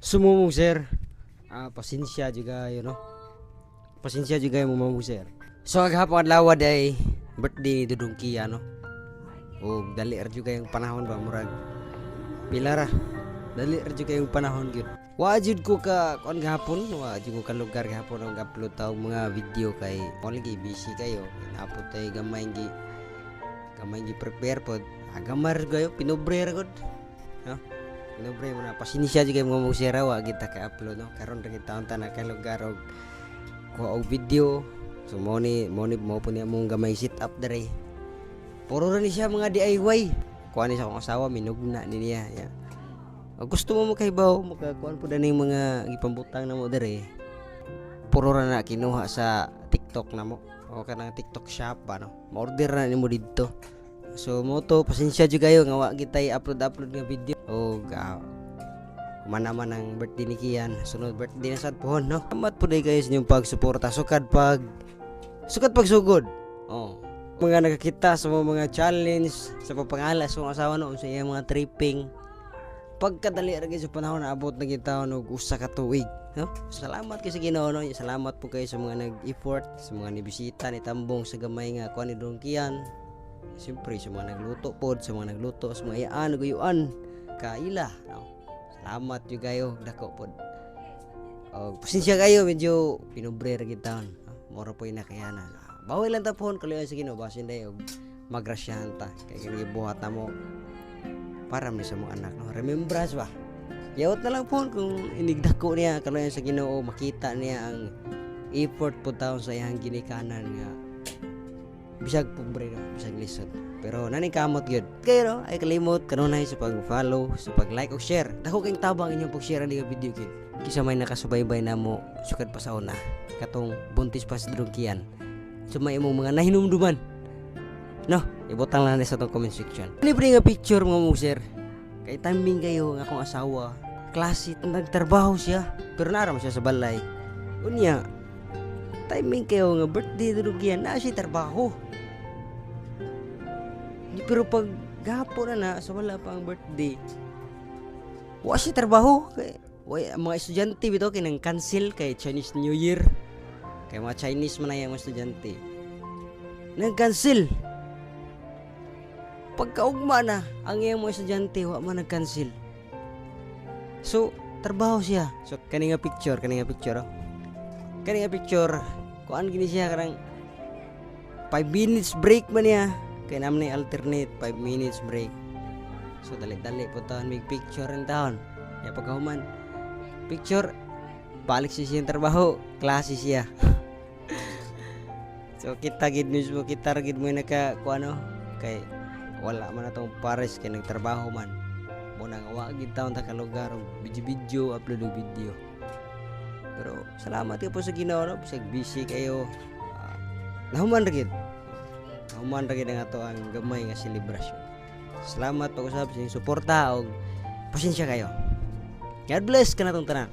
Sumumong sir. Pasensya juga no. Pasensya juga yung mumamong sir. So agahapon adlaw day birthday ni Dudong Kia no. O dali ra juga yung panahon ba murag pila ra. Dali ra juga yung panahon gyud. Wa jud ko ka kon gahapon, wa jud ko ka lugar gahapon og upload taw mga video kay only busy kayo. Napod tay gamay gi prepare pod. Agamar gayo pinobre ra gud. No? Pinobre mo na pasensya juga yung mumamong sir wa kita ka upload no. Karon ra kita unta na ka lugar og kuha og video. So mo po niya mong gamay sit up dere. Puro rin siya mga DIY. Kuha ni sa akong asawa minugna ni niya. Yeah. Gusto mo makahibaw, makakuan po dani mga gipambutang na mo dere. Puro ra na kinuha sa TikTok na mo. O kanang TikTok shop ano. Ma-order na nimo didto. So mo to pasensya jud kayo nga wa kitay upload nga video. O manaman ang birthday ni Kian. Sunod birthday na sad pohon no. Salamat po day kayo sa inyong pagsuporta. Sukad pagsugod. Oh. Mga nakakita sa mga challenge sa pagpangalas sa asawa no sa iyang mga tripping. Pagkadali ra sa panahon na abot na kita og usa ka tuig, no? Salamat kay sa Ginoo no. Salamat po kayo sa mga nag-effort, sa mga nibisita ni Tambong sa gamay nga kuan ni Dong Kian. Siyempre sa mga nagluto pod, sa mga nagluto sa mga iyaan guyuan kaila, no? Salamat jud kayo dako pod. Og pasensya kayo medyo pinobre ra kita. Mora po ina kaya na. Bawal lang ta pohon kalayo sa Ginoo basin day og magrasyahan ta kay kini buhat na mo para mi sa mga anak no. Remembrance ba? Yawat na lang pohon kung inigdako niya kalayo sa Ginoo makita niya ang effort po taon sa iyang ginikanan nga bisag pobre no, bisag lisod. Pero nani kamot gyud. Kayo no, ay kalimot kanunay sa pag-follow, sa pag-like o share. Dako kayong tabang inyong pag-share ang video gyud. Kisa may nakasubaybay na mo sukad pa sa una katong buntis pa sa Dong Kian. So may imong mga nahinumduman. No, ibutang lang sa tong comment section. Libre nga picture mo sir. Kay timing kayo nga akong asawa. Klase nagtrabaho siya, pero naram siya sa balay. Unya, timing kayo nga birthday Dong Kian na siya trabaho. Pero pag gahapon na sa wala pa ang birthday. Wa siya trabaho kay mga estudyante bitaw kinang cancel kay Chinese New Year. Kay mga Chinese man ay mga estudyante. Nag-cancel. Pagkaugma na, ang iyang mga estudyante wa man nag-cancel. So, trabaho siya. So, kani nga picture, oh. Kani nga picture, kuan gini siya karang 5 minutes break man niya. Kay naman na alternate 5 minutes break. So, dali-dali po taon may picture rin taon. Kaya pagkahuman, picture, balik siya yung trabaho, klase siya. So kita gid mismo kita gid mo naka kuano kay wala man atong pares kay nagtrabaho man. Mo nang wa gid taon ta ka lugar og video upload og video. Pero salamat po sa Ginoo no, bisag busy kayo. Nahuman ra gid. Nahuman ra gid ang ato ang gamay nga selebrasyon. Salamat pag-usab sa inyong suporta og pasensya kayo. God bless kanatong tanan.